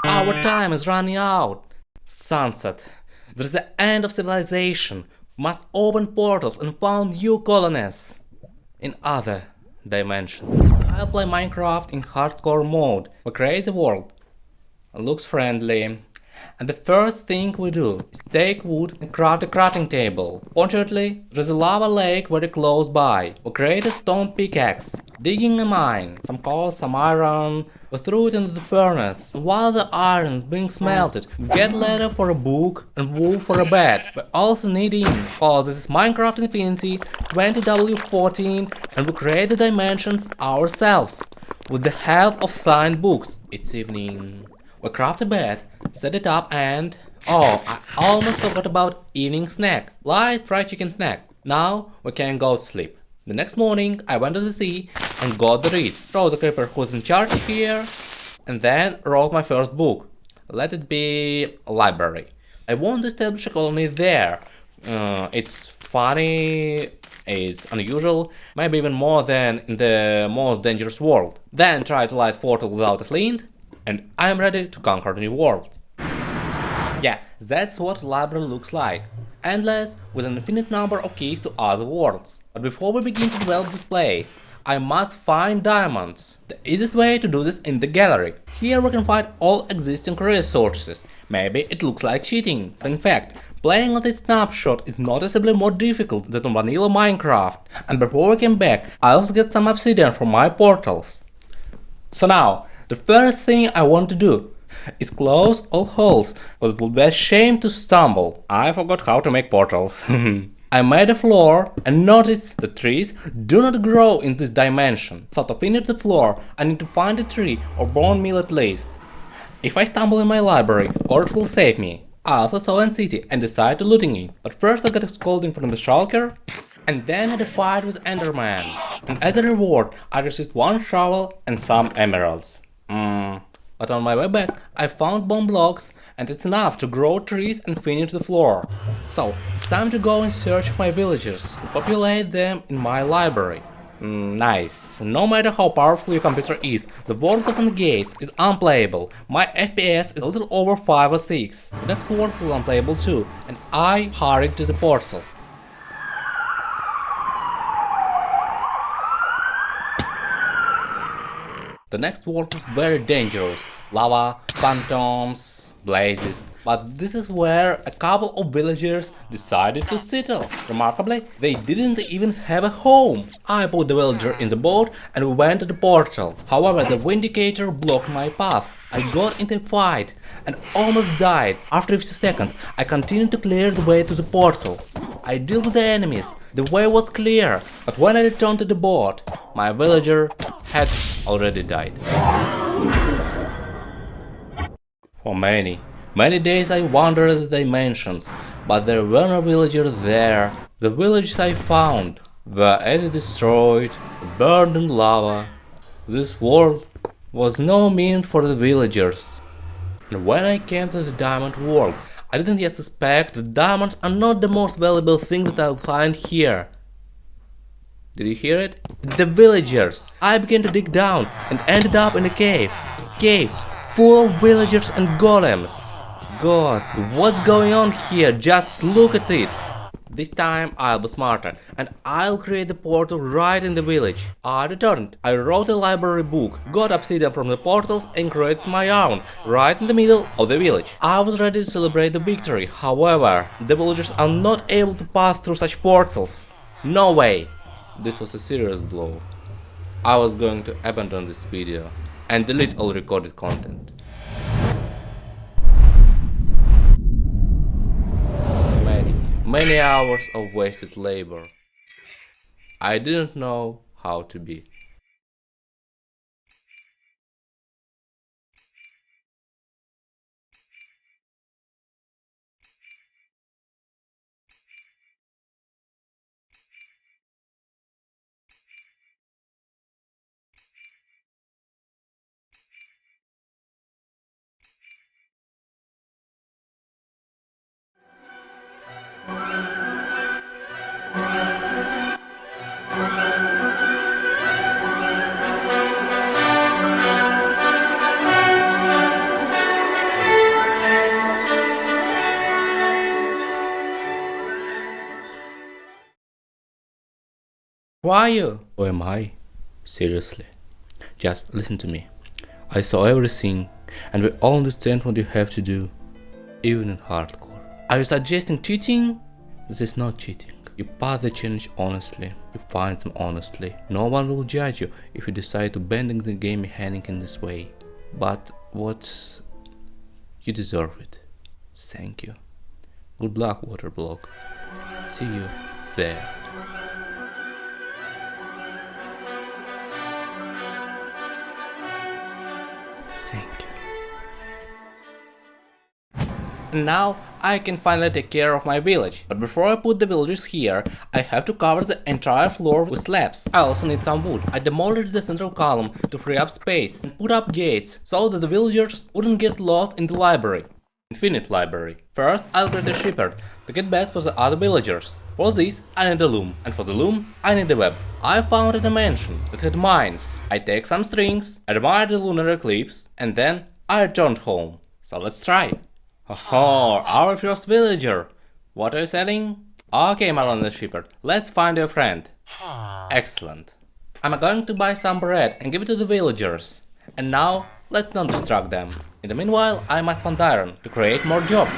Our time is running out. Sunset. There's the end of civilization. We must open portals and found new colonies in other dimensions. I'll play Minecraft in hardcore mode. We create the world. It looks friendly. And the first thing we do is take wood and craft a crafting table. Fortunately, there's a lava lake very close by. We create a stone pickaxe, digging a mine, some coal, some iron. We threw it into the furnace. And while the iron is being smelted, we get leather for a book and wool for a bed. We also need ink, cause this is Minecraft Infinity 20W14 and we create the dimensions ourselves with the help of signed books. It's evening. We craft a bed, set it up and... Oh, I almost forgot about evening snack. Light fried chicken snack. Now we can go to sleep. The next morning I went to the sea and got the read. Show the creeper who's in charge here. And then wrote my first book. Let it be a library. I want to establish a colony there. It's funny, it's unusual, maybe even more than in the most dangerous world. Then try to light portal without a flint. And I'm ready to conquer the new world. Yeah, that's what library looks like. Endless, with an infinite number of keys to other worlds. But before we begin to develop this place, I must find diamonds. The easiest way to do this in the gallery. Here we can find all existing resources. Maybe it looks like cheating, but in fact, playing on this snapshot is noticeably more difficult than on vanilla Minecraft. And before we came back, I also get some obsidian from my portals. So now, the first thing I want to do is close all holes, because it would be a shame to stumble. I forgot how to make portals. I made a floor and noticed the trees do not grow in this dimension. So to finish the floor, I need to find a tree or bone meal at least. If I stumble in my library, Courage will save me. I also saw an city and decided to looting it. But first I got a scolding from the shulker, and then had a fight with Enderman. And as a reward, I received one shovel and some emeralds. But on my way back, I found bone blocks, and it's enough to grow trees and finish the floor. So, it's time to go in search of my villagers, to populate them in my library. Nice. No matter how powerful your computer is, the world of the gates is unplayable. My FPS is a little over 5 or 6. The next world will be unplayable too, and I hurried to the portal. The next world is very dangerous. Lava, phantoms, blazes. But this is where a couple of villagers decided to settle. Remarkably, they didn't even have a home. I put the villager in the boat and we went to the portal. However, the vindicator blocked my path. I got into a fight and almost died. After a few seconds, I continued to clear the way to the portal. I dealt with the enemies. The way was clear, but when I returned to the boat, my villager had already died. For many days I wandered the dimensions, but there were no villagers there. The villages I found were either destroyed, burned in lava. This world was no mean for the villagers. And when I came to the diamond world, I didn't yet suspect that diamonds are not the most valuable thing that I'll find here. Did you hear it? The villagers! I began to dig down and ended up in a cave. Cave full of villagers and golems. God, what's going on here? Just look at it! This time I'll be smarter and I'll create the portal right in the village. I returned. I wrote a library book, got obsidian from the portals and created my own, right in the middle of the village. I was ready to celebrate the victory, however, the villagers are not able to pass through such portals. No way! This was a serious blow. I was going to abandon this video and delete all recorded content. Many hours of wasted labor. I didn't know how to be. Who are you? Who am I? Seriously. Just listen to me. I saw everything, and we all understand what you have to do, even in hardcore. Are you suggesting cheating? This is not cheating. You pass the challenge honestly, you find them honestly. No one will judge you if you decide to bending the game mechanic in this way. But what? You deserve it. Thank you. Good luck, Waterblock. See you there. Thank you. And now I can finally take care of my village. But before I put the villagers here, I have to cover the entire floor with slabs. I also need some wood. I demolished the central column to free up space and put up gates so that the villagers wouldn't get lost in the library. Infinite library. First, I'll create a shepherd to get beds for the other villagers. For this, I need a loom, and for the loom, I need a web. I found a dimension that had mines. I take some strings, admire the lunar eclipse, and then I returned home. So let's try. Oh, our first villager. What are you selling? Okay, my lonely shepherd, let's find your friend. Excellent. I'm going to buy some bread and give it to the villagers. And now, let's not distract them. In the meanwhile, I must find iron to create more jobs.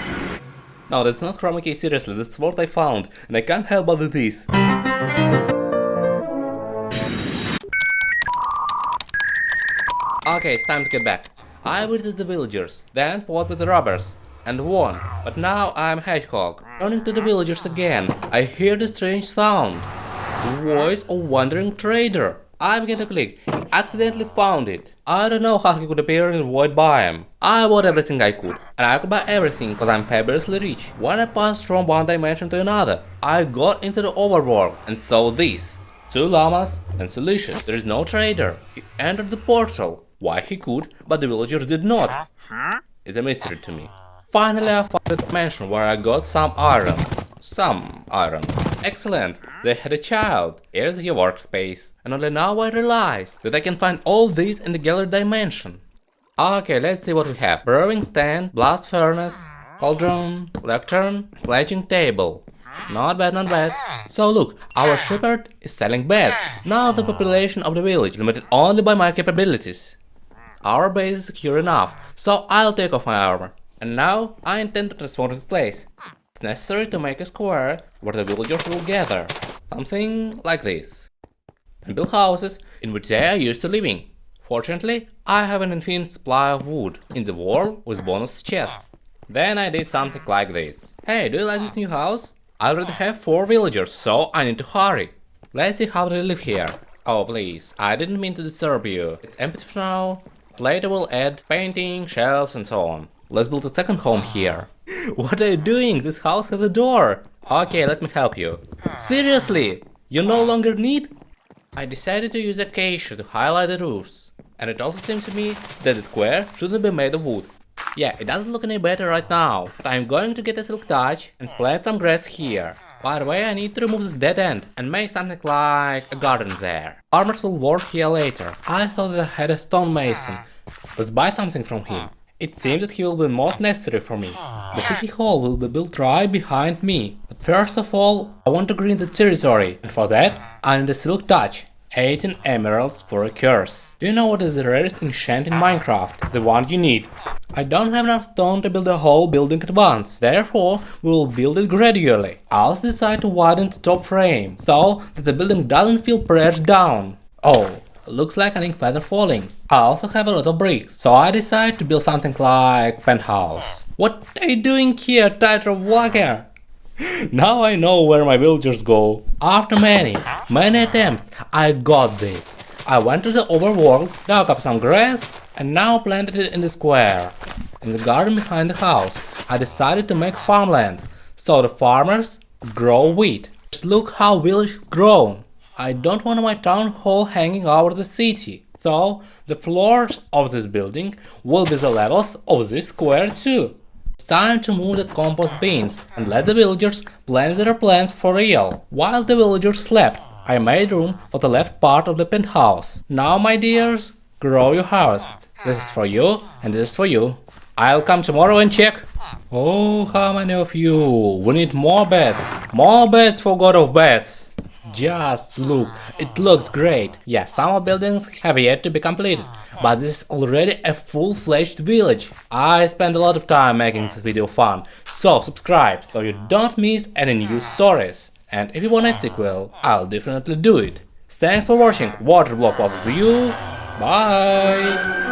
No, that's not chroma key, seriously, that's what I found, and I can't help but do this. Okay, it's time to get back. I visited the villagers, then fought with the robbers, and won. But now I'm Hedgehog. Turning to the villagers again, I hear the strange sound. The voice of wandering trader. I began to click, accidentally found it. I don't know how he could appear in the void biome. I bought everything I could, and I could buy everything cause I'm fabulously rich. When I passed from one dimension to another, I got into the overworld and saw this. 2 llamas and Delicious. There is no trader. He entered the portal. Why he could, but the villagers did not. It's a mystery to me. Finally I found a dimension where I got some iron. Excellent, they had a child. Here's your workspace. And only now I realized that I can find all these in the gallery dimension. Okay, let's see what we have. Brewing stand, blast furnace, cauldron, lectern, fledging table. Not bad, not bad. So look, our shepherd is selling beds. Now the population of the village is limited only by my capabilities. Our base is secure enough, so I'll take off my armor. And now I intend to transform this place. It's necessary to make a square where the villagers will gather. Something like this. And build houses in which they are used to living. Fortunately, I have an infinite supply of wood in the wall with bonus chests. Then I did something like this. Hey, do you like this new house? I already have 4 villagers, so I need to hurry. Let's see how they live here. Oh please, I didn't mean to disturb you. It's empty for now. Later we'll add painting, shelves and so on. Let's build a second home here. What are you doing? This house has a door. Okay, let me help you. Seriously? You no longer need? I decided to use acacia to highlight the roofs. And it also seemed to me that the square shouldn't be made of wood. Yeah, it doesn't look any better right now, but I'm going to get a silk touch and plant some grass here. By the way, I need to remove this dead end and make something like a garden there. Farmers will work here later. I thought that I had a stonemason. Let's buy something from him. It seems that he will be most necessary for me. The city hall will be built right behind me. But first of all, I want to green the territory, and for that, I need a silk touch. 18 emeralds for a curse. Do you know what is the rarest enchant in Minecraft? The one you need. I don't have enough stone to build a whole building at once, therefore we will build it gradually. I also decide to widen the top frame, so that the building doesn't feel pressed down. Oh, looks like an ink feather falling. I also have a lot of bricks, so I decide to build something like penthouse. What are you doing here, tightrope walker? Now I know where my villagers go. After many attempts, I got this. I went to the overworld, dug up some grass, and now planted it in the square. In the garden behind the house, I decided to make farmland, so the farmers grow wheat. Just look how village has grown. I don't want my town hall hanging over the city, so the floors of this building will be the levels of this square too. It's time to move the compost bins and let the villagers plant their plants for real. While the villagers slept, I made room for the left part of the penthouse. Now, my dears, grow your harvest. This is for you and this is for you. I'll come tomorrow and check. Oh, how many of you? We need more beds. More beds for God of Beds. Just look, it looks great. Yeah, some buildings have yet to be completed, but this is already a full-fledged village. I spent a lot of time making this video fun, so subscribe so you don't miss any new stories. And if you want a sequel, I'll definitely do it. Thanks for watching Waterblock of the You. Bye!